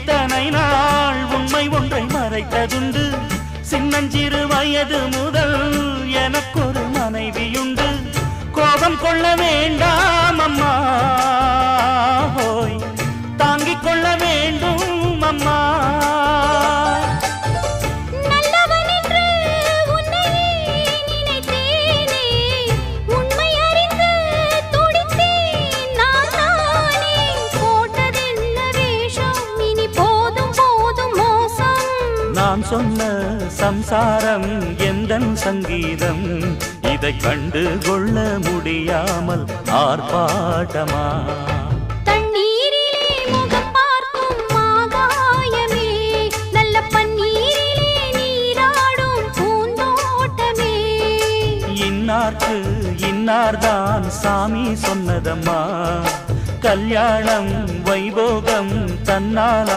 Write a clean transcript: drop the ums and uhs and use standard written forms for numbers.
இத்தனை நாள் உண்மை ஒன்றை மறைத்ததுண்டு. சின்னஞ்சிறு வயது முதல் எனக்கொரு மனைவியுண்டு. கோபம் கொள்ள வேண்டாம் அம்மா, ஹோய் தாங்கிக் கொள்ள வேண்டும் அம்மா. நான் சொன்ன சம்சாரம் எந்தன் சங்கீதம், இதை கண்டு கொள்ள முடியாமல் ஆர்ப்பாட்டமா? தண்ணீரிலே முகம் பார்க்கும் ஆகாயமே, நல்ல பன்னீரிலே நீராடும் பூந்தோட்டமே. இன்னார்க்கு இன்னார்தான் சாமி சொன்னதம்மா, கல்யாணம் வைபோகம் தன்னால்